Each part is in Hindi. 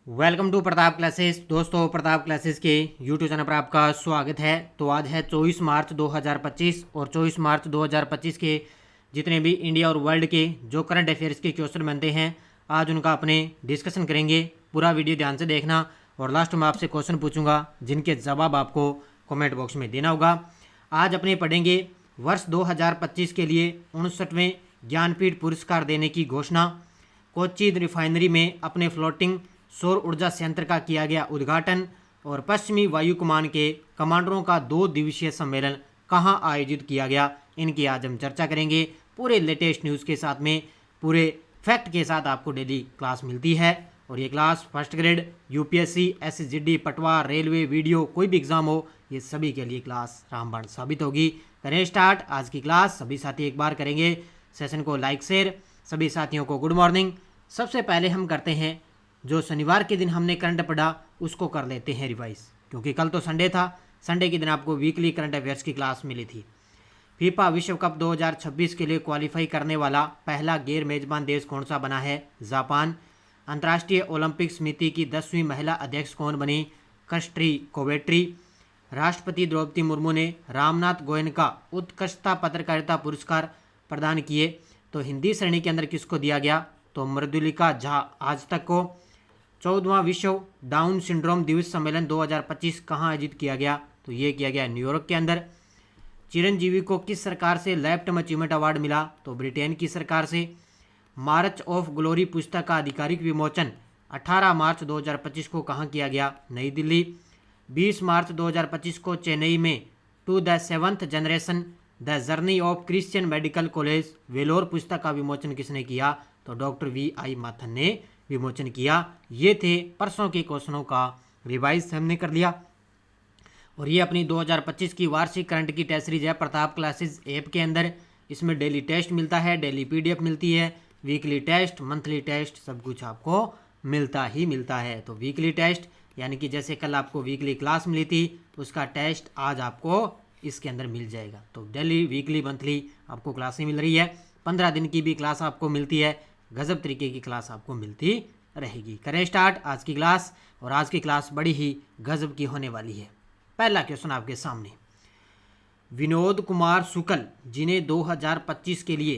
Welcome to Pratap classes. दोस्तों, प्रताप क्लासेस के यूट्यूब चैनल पर आपका स्वागत है। तो आज है 24 मार्च 2025 और 24 मार्च 2025 के जितने भी इंडिया और वर्ल्ड के जो करंट अफेयर्स के क्वेश्चन बनते हैं, आज उनका अपने डिस्कशन करेंगे। पूरा वीडियो ध्यान से देखना और लास्ट में आपसे क्वेश्चन पूछूंगा जिनके जवाब आपको कमेंट बॉक्स में देना होगा। आज अपने पढ़ेंगे वर्ष 2025 के लिए 59वें ज्ञानपीठ पुरस्कार देने की घोषणा। कोच्चि रिफाइनरी में अपने फ्लोटिंग सौर ऊर्जा संयंत्र का किया गया उद्घाटन और पश्चिमी वायु कमान के कमांडरों का 2 दिवसीय सम्मेलन कहां आयोजित किया गया, इनकी आज हम चर्चा करेंगे। पूरे लेटेस्ट न्यूज़ के साथ में पूरे फैक्ट के साथ आपको डेली क्लास मिलती है और ये class first grade, UPSC, SSGD, पटवार, रेलवे, वीडियो, कोई भी एग्जाम हो, ये सभी के लिए क्लास रामबाण साबित होगी। करें स्टार्ट आज की क्लास। सभी साथी एक बार करेंगे सेशन को लाइक शेयर। सभी साथियों को गुड मॉर्निंग। सबसे पहले हम करते हैं जो शनिवार के दिन हमने करंट पढ़ा उसको कर लेते हैं रिवाइज, क्योंकि कल तो संडे था। संडे के दिन आपको वीकली करंट अफेयर्स की क्लास मिली थी। फीफा विश्व कप 2026 के लिए क्वालिफाई करने वाला पहला गैर मेजबान देश कौन सा बना है? जापान। अंतर्राष्ट्रीय ओलंपिक समिति की 10वीं महिला अध्यक्ष कौन बनी? कस्ट्री कोवेट्री। राष्ट्रपति द्रौपदी मुर्मू ने रामनाथ गोयनका उत्कृष्टता पत्रकारिता पुरस्कार प्रदान किए, तो हिंदी श्रेणी के अंदर किसको दिया गया? तो मृदुलिका झा आज तक को। 14वां विश्व डाउन सिंड्रोम दिवस सम्मेलन 2025 कहाँ आयोजित किया गया? तो ये किया गया न्यूयॉर्क के अंदर। चिरंजीवी को किस सरकार से लाइफ टाइम अचीवमेंट अवार्ड मिला? तो ब्रिटेन की सरकार से। मार्च ऑफ ग्लोरी पुस्तक का आधिकारिक विमोचन 18 मार्च 2025 को कहाँ किया गया? नई दिल्ली। 20 मार्च 2025 को चेन्नई में to the seventh generation the journey of Christian medical college Vellore पुस्तक का विमोचन किसने किया? तो डॉक्टर VI माथन ने विमोचन किया। ये थे परसों के क्वेश्चनों का रिवाइज हमने कर लिया और ये अपनी 2025 की वार्षिक करंट की टेस्ट सीरीज है प्रताप क्लासेस ऐप के अंदर। इसमें डेली टेस्ट मिलता है, डेली PDF मिलती है, वीकली टेस्ट, मंथली टेस्ट, सब कुछ आपको मिलता ही मिलता है। तो वीकली टेस्ट यानी कि जैसे कल आपको वीकली क्लास मिली थी, उसका टेस्ट आज आपको इसके अंदर मिल जाएगा। तो डेली, वीकली, मंथली आपको क्लासें मिल रही है। 15 दिन की भी क्लास आपको मिलती है। गजब तरीके की क्लास आपको मिलती रहेगी। करें स्टार्ट आज की क्लास और आज की क्लास बड़ी ही गजब की होने वाली है। पहला क्वेश्चन आपके सामने। विनोद कुमार शुक्ल जिन्हें 2025 के लिए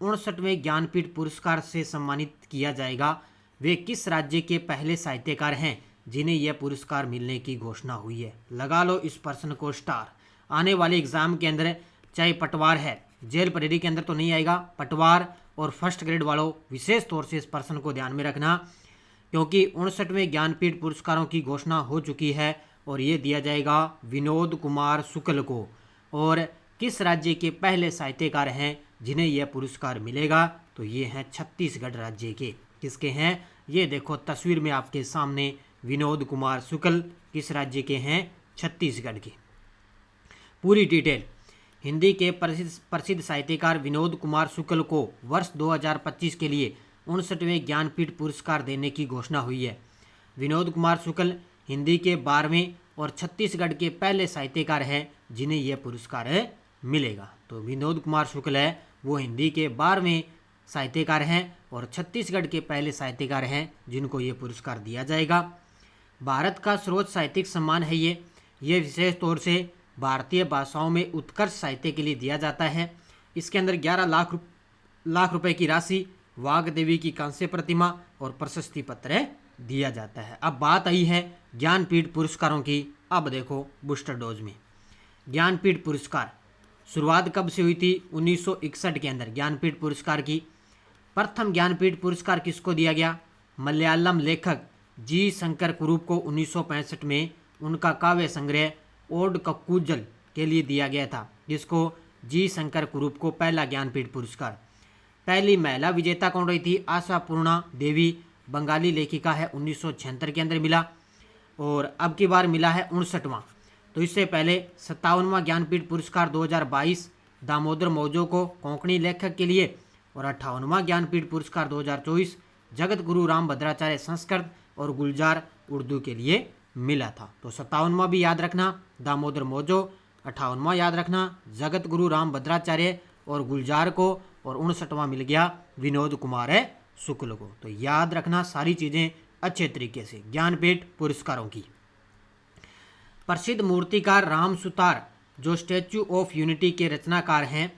59वें ज्ञानपीठ पुरस्कार से सम्मानित किया जाएगा, वे किस राज्य के पहले साहित्यकार हैं जिन्हें यह पुरस्कार मिलने की घोषणा हुई है? लगा लो इस प्रश्न को स्टार। आने वाले एग्जाम के अंदर चाहे पटवार है, जेल परेडी के अंदर तो नहीं आएगा, पटवार और फर्स्ट ग्रेड वालों विशेष तौर से इस प्रश्न को ध्यान में रखना, क्योंकि 59वें ज्ञानपीठ पुरस्कारों की घोषणा हो चुकी है और ये दिया जाएगा विनोद कुमार शुक्ल को। और किस राज्य के पहले साहित्यकार हैं जिन्हें यह पुरस्कार मिलेगा? तो ये हैं छत्तीसगढ़ राज्य के। किसके हैं? ये देखो तस्वीर में आपके सामने विनोद कुमार शुक्ल किस राज्य के हैं? छत्तीसगढ़ के। पूरी डिटेल। हिंदी के प्रसिद्ध साहित्यकार विनोद कुमार शुक्ल को वर्ष 2025 के लिए 59वें ज्ञानपीठ पुरस्कार देने की घोषणा हुई है। विनोद कुमार शुक्ल हिंदी के 12वें और छत्तीसगढ़ के पहले साहित्यकार हैं जिन्हें यह पुरस्कार मिलेगा। तो विनोद कुमार शुक्ल है वो हिंदी के 12वें साहित्यकार हैं और छत्तीसगढ़ के पहले साहित्यकार हैं जिनको ये पुरस्कार दिया जाएगा। भारत का सर्वोच्च साहित्यिक सम्मान है ये विशेष तौर से भारतीय भाषाओं में उत्कर्ष साहित्य के लिए दिया जाता है। इसके अंदर 11 लाख रुपए की राशि, वाघ देवी की कांस्य प्रतिमा और प्रशस्ति पत्र दिया जाता है। अब बात आई है ज्ञानपीठ पुरस्कारों की। अब देखो बूस्टर डोज में ज्ञानपीठ पुरस्कार शुरुआत कब से हुई थी? 1961 के अंदर ज्ञानपीठ पुरस्कार की। प्रथम ज्ञानपीठ पुरस्कार किसको दिया गया? मलयालम लेखक जी शंकर कुरूप को 1965 में उनका काव्य संग्रह ओड कक्कूजल के लिए दिया गया था, जिसको जी शंकर कुरूप को पहला ज्ञानपीठ पुरस्कार। पहली महिला विजेता कौन रही थी? आशापूर्णा देवी, बंगाली लेखिका है, 1976 के अंदर मिला और अब की बार मिला है 59वां। तो इससे पहले 57वां ज्ञानपीठ पुरस्कार 2022 दामोदर मौजो को कोंकणी लेखक के लिए और 58वां ज्ञानपीठ पुरस्कार 2024 जगत गुरु राम भद्राचार्य संस्कृत और गुलजार उर्दू के लिए मिला था। तो 57वां भी याद रखना दामोदर मौजो, 58वां याद रखना जगत गुरु राम भद्राचार्य और गुलजार को, और 59वां मिल गया विनोद कुमार शुक्ल को। तो याद रखना सारी चीज़ें अच्छे तरीके से ज्ञानपीठ पुरस्कारों की। प्रसिद्ध मूर्तिकार राम सुतार जो स्टैच्यू ऑफ यूनिटी के रचनाकार हैं,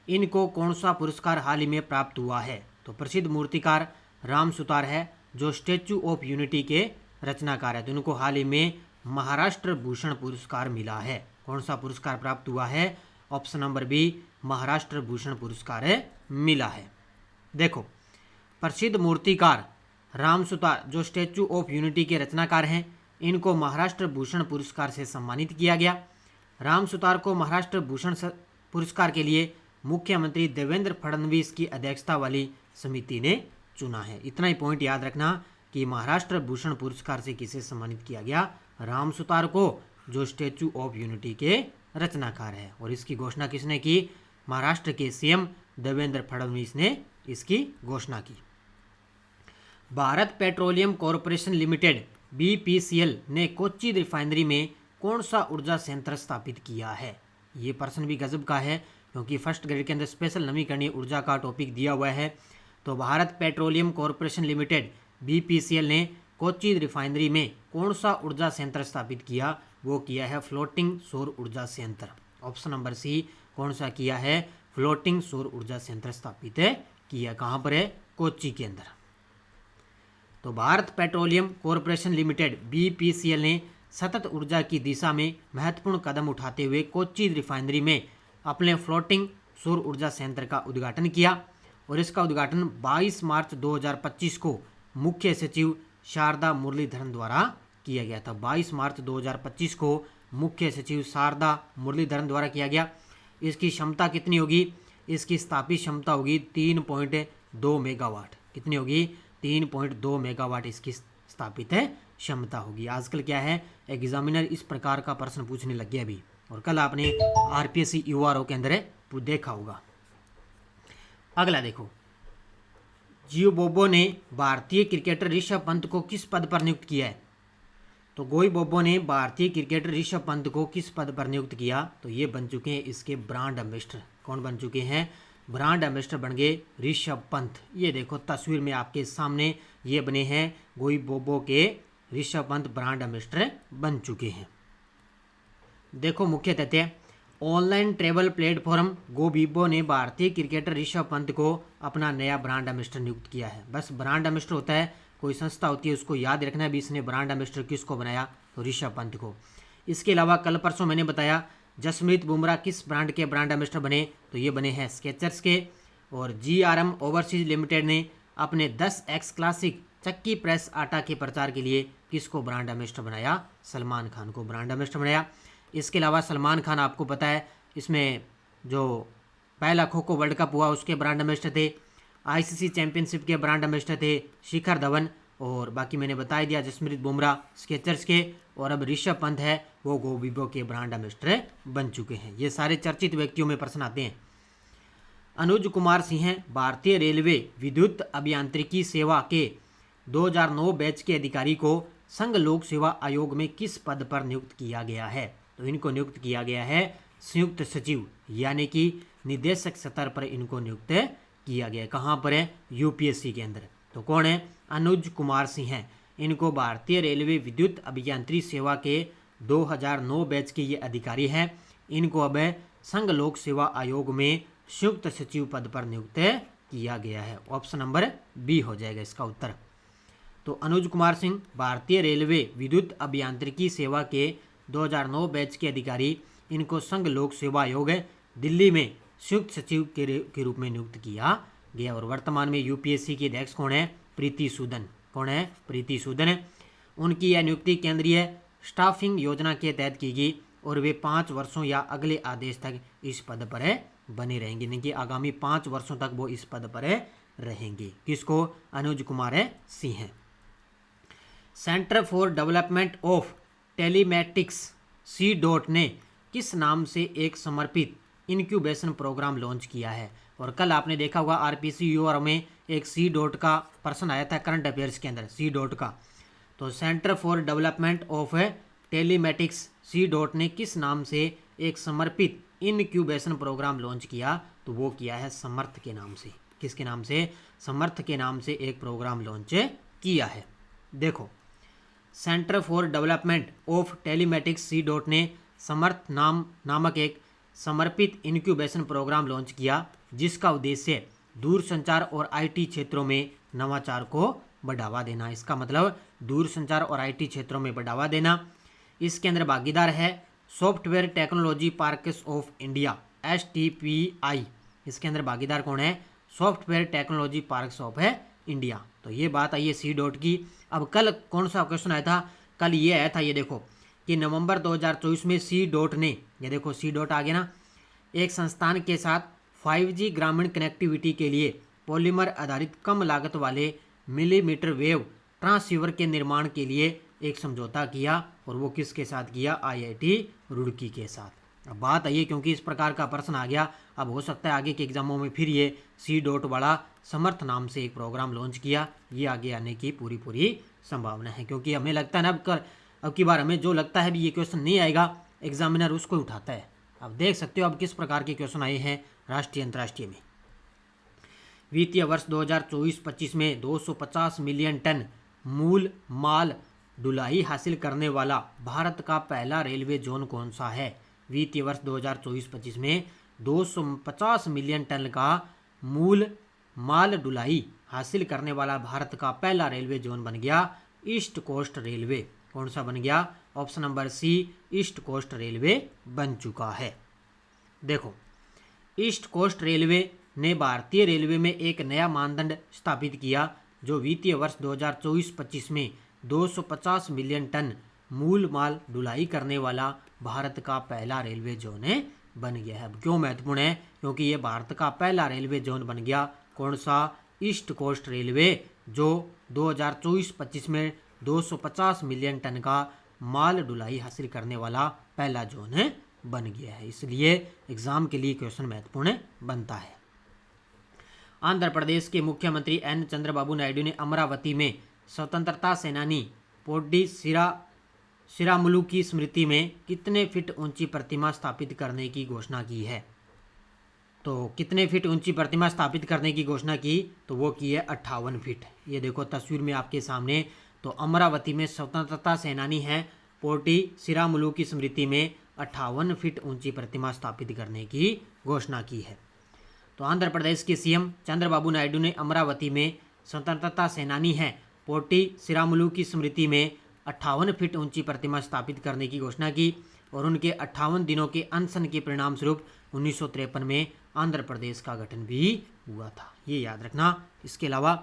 इनको कौन सा पुरस्कार हाल ही में प्राप्त हुआ है? तो प्रसिद्ध मूर्तिकार राम सुतार है जो स्टैच्यू ऑफ यूनिटी के रचनाकार है, तो इनको हाल ही में महाराष्ट्र भूषण पुरस्कार मिला है। कौन सा पुरस्कार प्राप्त हुआ है? Option number B, Maharashtra Bhushan पुरस्कार मिला है। देखो, प्रसिद्ध मूर्तिकार राम सुतार जो स्टैच्यू ऑफ यूनिटी के रचनाकार हैं, इनको महाराष्ट्र भूषण पुरस्कार से सम्मानित किया गया। राम सुतार को महाराष्ट्र भूषण पुरस्कार के लिए मुख्यमंत्री देवेंद्र फडणवीस की अध्यक्षता वाली समिति ने चुना है। इतना ही पॉइंट याद रखना कि महाराष्ट्र भूषण पुरस्कार से किसे सम्मानित किया गया? राम सुतार को, जो स्टैच्यू ऑफ यूनिटी के रचनाकार है। और इसकी घोषणा किसने की? महाराष्ट्र के सीएम देवेंद्र फडणवीस ने इसकी घोषणा की। Bharat petroleum corporation limited BPCL ने कोच्चि रिफाइनरी में कौन सा ऊर्जा संयंत्र स्थापित किया है? ये प्रश्न भी गजब का है क्योंकि फर्स्ट ग्रेड के अंदर स्पेशल नवीकरणीय ऊर्जा का टॉपिक दिया हुआ है। तो Bharat petroleum corporation limited BPCL ने कोच्चि रिफाइनरी में कौन सा ऊर्जा संयंत्र स्थापित किया? वो किया है फ्लोटिंग सौर ऊर्जा संयंत्र। ऑप्शन नंबर सी, कौन सा किया है? फ्लोटिंग सौर ऊर्जा संयंत्र स्थापित किया। कहाँ पर है? कोच्चि के अंदर। तो Bharat petroleum corporation limited BPCL ने सतत ऊर्जा की दिशा में महत्वपूर्ण कदम उठाते हुए कोच्चि रिफाइनरी में अपने फ्लोटिंग सौर ऊर्जा संयंत्र का उद्घाटन किया। और इसका उद्घाटन 22 मार्च 2025 को मुख्य सचिव शारदा मुरलीधरन द्वारा किया गया था। 22 मार्च 2025 को मुख्य सचिव शारदा मुरलीधरन द्वारा किया गया। इसकी क्षमता कितनी होगी? इसकी स्थापित क्षमता होगी 3.2 मेगावाट। कितनी होगी? 3.2 मेगावाट इसकी स्थापित है क्षमता होगी। आजकल क्या है, एग्जामिनर इस प्रकार का प्रश्न पूछने लग गया अभी, और कल आपने आरपीएससी यूआरओ के अंदर देखा होगा। अगला देखो, जियो बोबो ने भारतीय क्रिकेटर ऋषभ पंत को किस पद पर नियुक्त किया है? तो गोई बोबो ने भारतीय क्रिकेटर ऋषभ पंत को किस पद पर नियुक्त किया? तो ये बन चुके हैं इसके ब्रांड एम्बेसडर। कौन बन चुके हैं? ब्रांड एम्बेसडर बन गए ऋषभ पंत। ये देखो तस्वीर में आपके सामने ये बने हैं गोई बोबो के ऋषभ पंत ब्रांड एम्बेसडर बन चुके हैं। देखो मुख्य तथ्य, ऑनलाइन ट्रैवल प्लेटफॉर्म गोबीबो ने भारतीय क्रिकेटर ऋषभ पंत को अपना नया ब्रांड एम्बेसडर नियुक्त किया है। बस ब्रांड एम्बेसडर होता है, कोई संस्था होती है, उसको याद रखना है भी इसने ब्रांड एम्बेसडर किसको बनाया? तो ऋषभ पंत को। इसके अलावा कल परसों मैंने बताया जसप्रीत बुमराह किस ब्रांड के ब्रांड एम्बेसडर बने? तो ये बने हैं स्केचर्स के। और जीआरएम ओवरसीज लिमिटेड ने अपने 10X क्लासिक चक्की प्रेस आटा के प्रचार के लिए किसको ब्रांड एम्बेसडर बनाया? सलमान खान को ब्रांड एम्बेसडर बनाया। इसके अलावा सलमान खान आपको पता है इसमें जो पहला खो खो वर्ल्ड कप हुआ उसके ब्रांड एम्बेसडर थे, आईसीसी चैंपियनशिप के ब्रांड एम्बेसडर थे शिखर धवन, और बाकी मैंने बता दिया जसप्रीत बुमराह स्केचर्स के, और अब ऋषभ पंत है वो गोबीबो के ब्रांड एम्बेसडर बन चुके हैं। ये सारे चर्चित व्यक्तियों में प्रश्न आते हैं। अनुज कुमार सिंह भारतीय रेलवे विद्युत अभियांत्रिकी सेवा के 2009 बैच के अधिकारी को संघ लोक सेवा आयोग में किस पद पर नियुक्त किया गया है? तो इनको नियुक्त किया गया है संयुक्त सचिव, यानी कि निदेशक स्तर पर इनको नियुक्त किया गया है। कहाँ पर है? यूपीएससी के अंदर। तो कौन है? अनुज कुमार सिंह हैं। इनको भारतीय रेलवे विद्युत अभियांत्रिकी सेवा के 2009 बैच के ये अधिकारी हैं। इनको अब संघ लोक सेवा आयोग में संयुक्त सचिव पद पर नियुक्त किया गया है। ऑप्शन नंबर बी हो जाएगा इसका उत्तर। तो अनुज कुमार सिंह भारतीय रेलवे विद्युत अभियांत्रिकी सेवा के 2009 बैच के अधिकारी, इनको संघ लोक सेवा आयोग दिल्ली में संयुक्त सचिव के रूप में नियुक्त किया गया। और वर्तमान में यूपीएससी के अध्यक्ष कौन है? प्रीति सूदन। कौन है? प्रीति सूदन। उनकी यह नियुक्ति केंद्रीय स्टाफिंग योजना के तहत की गई और वे 5 वर्षों या अगले आदेश तक इस पद पर बने रहेंगे, यानी कि आगामी 5 वर्षों तक वो इस पद पर रहेंगे। किसको? Anuj Kumar Singh. Centre for development of telematics CDOT ने किस नाम से एक समर्पित इंक्यूबेशन प्रोग्राम लॉन्च किया है? और कल आपने देखा होगा आरपीएससी यूआरओ में एक CDOT का प्रश्न आया था करंट अफेयर्स के अंदर, CDOT का। तो centre for development of telematics CDOT ने किस नाम से एक समर्पित इनक्यूबेशन प्रोग्राम लॉन्च किया? तो वो किया है समर्थ के नाम से। किसके नाम से? समर्थ के नाम से एक प्रोग्राम लॉन्च किया है। देखो, centre for development of telematics C dot ने समर्थ नामक एक समर्पित इंक्यूबेशन प्रोग्राम लॉन्च किया, जिसका उद्देश्य दूरसंचार और आईटी क्षेत्रों में नवाचार को बढ़ावा देना। इसका मतलब दूरसंचार और आईटी क्षेत्रों में बढ़ावा देना। इसके अंदर भागीदार है software technology parks of India, STPI। इसके अंदर भागीदार कौन है? सॉफ्टवेयर टेक्नोलॉजी पार्क्स ऑफ है इंडिया। तो ये बात आई है सी डॉट की। अब कल कौन सा क्वेश्चन आया था? कल ये आया था, ये देखो कि नवंबर 2024 में सी डॉट ने, ये देखो सी डॉट आ गया ना, एक संस्थान के साथ 5G ग्रामीण कनेक्टिविटी के लिए पॉलीमर आधारित कम लागत वाले मिलीमीटर वेव ट्रांसीवर के निर्माण के लिए एक समझौता किया। और वो किसके साथ किया? IIT रुड़की के साथ। अब बात आई है, क्योंकि इस प्रकार का प्रश्न आ गया, अब हो सकता है आगे के एग्जामों में फिर ये सी डॉट वाला समर्थ नाम से एक प्रोग्राम लॉन्च किया, ये आगे आने की पूरी संभावना है। क्योंकि हमें लगता है ना, अब की बार हमें जो लगता है भी ये क्वेश्चन नहीं आएगा, एग्जामिनर उसको उठाता है। अब देख सकते हो अब किस प्रकार के क्वेश्चन आए हैं राष्ट्रीय अंतर्राष्ट्रीय में। वित्तीय वर्ष 2024-25 में 250 मिलियन टन मूल माल ढुलाई हासिल करने वाला भारत का पहला रेलवे जोन कौन सा है? वित्तीय वर्ष 2024-25 में 250 मिलियन टन का मूल माल ढुलाई हासिल करने वाला भारत का पहला रेलवे जोन बन गया ईस्ट कोस्ट रेलवे। कौन सा बन गया? Option number C, east coast railway बन चुका है। देखो, ईस्ट कोस्ट रेलवे ने भारतीय रेलवे में एक नया मानदंड स्थापित किया, जो वित्तीय वर्ष 2024-25 में 250 मिलियन टन मूल माल ढुलाई करने वाला भारत का पहला रेलवे जोन बन गया है। अब क्यों महत्वपूर्ण है? क्योंकि ये भारत का पहला रेलवे जोन बन गया। कौन सा? ईस्ट कोस्ट रेलवे, जो 2024-25 में 250 मिलियन टन का माल ढुलाई हासिल करने वाला पहला जोन बन गया है। इसलिए एग्जाम के लिए क्वेश्चन महत्वपूर्ण बनता है। आंध्र प्रदेश के मुख्यमंत्री N चंद्रबाबू नायडू ने अमरावती में स्वतंत्रता सेनानी पोड्डी श्रीरामुलु की स्मृति में कितने फीट ऊंची प्रतिमा स्थापित करने की घोषणा की है? तो कितने फीट ऊंची प्रतिमा स्थापित करने की घोषणा की? तो वो की है 58 फीट। ये देखो तस्वीर में आपके सामने। तो अमरावती में स्वतंत्रता सेनानी है पोड्डी श्रीरामुलु की स्मृति में 58 फीट ऊंची प्रतिमा स्थापित करने की घोषणा की है। तो आंध्र प्रदेश के CM चंद्रबाबू नायडू ने अमरावती में स्वतंत्रता सेनानी है पोड्डी श्रीरामुलु की स्मृति में 58 फीट ऊंची प्रतिमा स्थापित करने की घोषणा की। और उनके 58 दिनों के अनशन के परिणाम स्वरूप 1953 में आंध्र प्रदेश का गठन भी हुआ था। ये याद रखना। इसके अलावा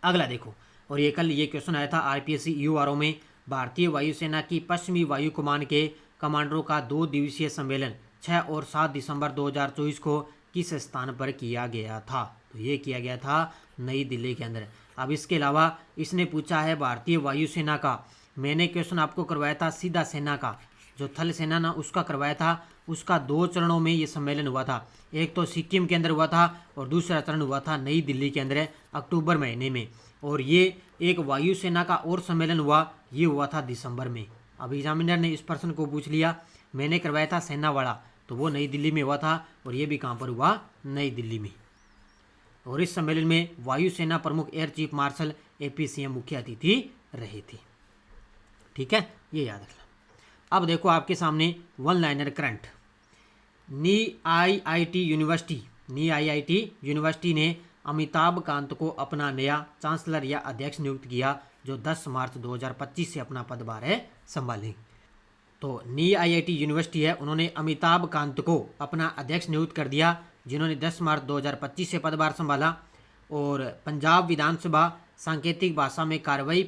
अगला देखो, और ये कल ये क्वेश्चन आया था RPSC URO में। भारतीय वायुसेना की पश्चिमी वायु कमान के कमांडरों का 2 दिवसीय सम्मेलन 6 और 7 दिसंबर 2024 को किस स्थान पर किया गया था? तो ये किया गया था नई दिल्ली के अंदर। अब इसके अलावा इसने पूछा है भारतीय वायुसेना का, मैंने क्वेश्चन आपको करवाया था सीधा सेना का, जो थल सेना ना उसका करवाया था, उसका 2 चरणों में ये सम्मेलन हुआ था। एक तो सिक्किम के अंदर हुआ था और दूसरा चरण हुआ था नई दिल्ली के अंदर अक्टूबर महीने में। और ये एक वायुसेना का और सम्मेलन हुआ, ये हुआ था दिसंबर में। अब एग्जामिनर ने इस प्रश्न को पूछ लिया, मैंने करवाया था सेना वाला, तो वो नई दिल्ली में हुआ था और ये भी कहाँ पर हुआ? नई दिल्ली में। और इस सम्मेलन में वायुसेना प्रमुख एयर चीफ मार्शल APCM मुख्य अतिथि रहे थे। ठीक है, ये याद रखना। अब देखो आपके सामने one liner current. NIIT university ने अमिताभ कांत को अपना नया चांसलर या अध्यक्ष नियुक्त किया, जो 10 मार्च 2025 से अपना पदभार संभालेंगे। तो NIIT यूनिवर्सिटी है, उन्होंने अमिताभ कांत को अपना अध्यक्ष नियुक्त कर दिया, जिन्होंने 10 मार्च 2025 से पदभार संभाला। और पंजाब विधानसभा सांकेतिक भाषा में कार्रवाई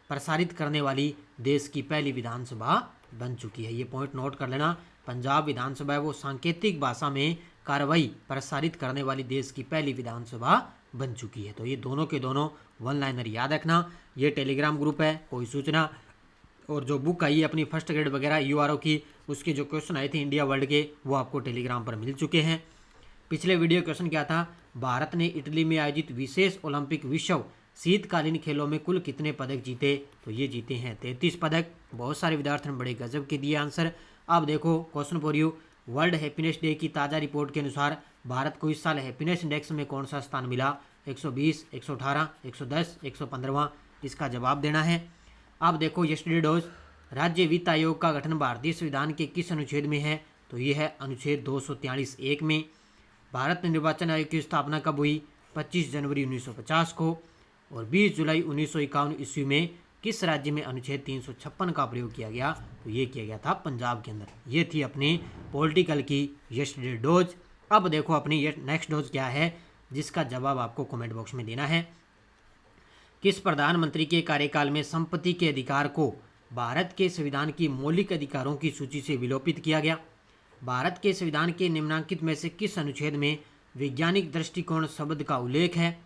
प्रसारित करने वाली देश की पहली विधानसभा बन चुकी है। ये पॉइंट नोट कर लेना। पंजाब विधानसभा है वो सांकेतिक भाषा में कार्रवाई प्रसारित करने वाली देश की पहली विधानसभा बन चुकी है। तो ये दोनों के दोनों वन लाइनर याद रखना। ये टेलीग्राम ग्रुप है, कोई सूचना और जो बुक आई है अपनी फर्स्ट ग्रेड वगैरह URO की, उसके जो क्वेश्चन आए थे इंडिया वर्ल्ड के, वो आपको टेलीग्राम पर मिल चुके हैं। पिछले वीडियो क्वेश्चन क्या था? भारत ने इटली में आयोजित विशेष ओलंपिक विश्व शीतकालीन खेलों में कुल कितने पदक जीते? तो ये जीते हैं 33 पदक। बहुत सारे विद्यार्थियों ने बड़े गजब के दिए आंसर। अब देखो question for you, world happiness day की ताज़ा रिपोर्ट के अनुसार भारत को इस साल हैप्पीनेस इंडेक्स में कौन सा स्थान मिला? 120, 118, 110, 115। इसका जवाब देना है। अब देखो यस्टरडे डोज, राज्य वित्त आयोग का गठन भारतीय संविधान के किस अनुच्छेद में है? तो ये है अनुच्छेद 243(1) में। भारत निर्वाचन आयोग की स्थापना कब हुई? 25 जनवरी 1950 को। और 20 जुलाई 1951 ईस्वी में किस राज्य में अनुच्छेद 356 का प्रयोग किया गया? तो ये किया गया था पंजाब के अंदर। ये थी अपनी पॉलिटिकल की यस्टरडे डोज। अब देखो अपनी ये नेक्स्ट डोज क्या है, जिसका जवाब आपको कमेंट बॉक्स में देना है। किस प्रधानमंत्री के कार्यकाल में संपत्ति के अधिकार को भारत के संविधान की मौलिक अधिकारों की सूची से विलोपित किया गया? भारत के संविधान के निम्नांकित में से किस अनुच्छेद में वैज्ञानिक दृष्टिकोण शब्द का उल्लेख है?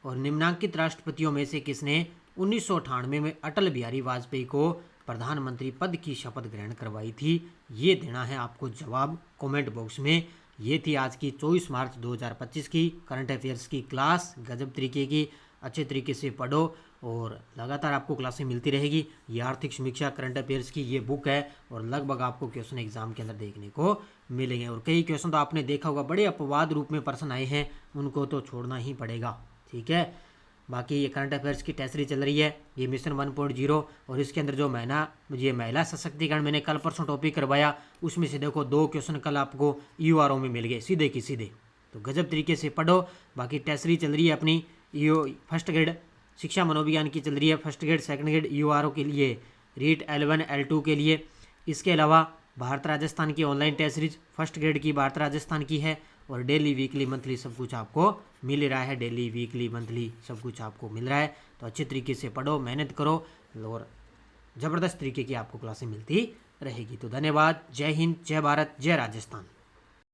और निम्नांकित राष्ट्रपतियों में से किसने 1998 में अटल बिहारी वाजपेयी को प्रधानमंत्री पद की शपथ ग्रहण करवाई थी? ये देना है आपको जवाब कमेंट बॉक्स में। ये थी आज की 24 मार्च 2025 की करंट अफेयर्स की क्लास। गजब तरीके की, अच्छे तरीके से पढ़ो और लगातार आपको क्लासें मिलती रहेगी। ये आर्थिक समीक्षा करंट अफेयर्स की ये बुक है और लगभग आपको क्वेश्चन एग्जाम के अंदर देखने को मिलेंगे। और कई क्वेश्चन तो आपने देखा होगा बड़े अपवाद रूप में प्रश्न आए हैं, उनको तो छोड़ना ही पड़ेगा, ठीक है। बाकी ये करंट अफेयर्स की टेस्ट सीरीज चल रही है, ये मिशन 1.0 और इसके अंदर जो महिला सशक्तिकरण मैंने कल परसों टॉपिक करवाया, उसमें से देखो 2 क्वेश्चन कल आपको यूआरओ में मिल गए सीधे की सीधे। तो गजब तरीके से पढ़ो। बाकी टेस्ट सीरीज चल रही है अपनी फर्स्ट ग्रेड शिक्षा मनोविज्ञान की चल रही है, first grade second grade URO के लिए, रीट L1 L2 के लिए। इसके अलावा भारत राजस्थान की online test series first grade की भारत राजस्थान की है और डेली वीकली मंथली सब कुछ आपको मिल रहा है। डेली वीकली मंथली सब कुछ आपको मिल रहा है। तो अच्छे तरीके से पढ़ो, मेहनत करो और ज़बरदस्त तरीके की आपको क्लासें मिलती रहेगी। तो धन्यवाद। जय हिंद, जय भारत, जय राजस्थान।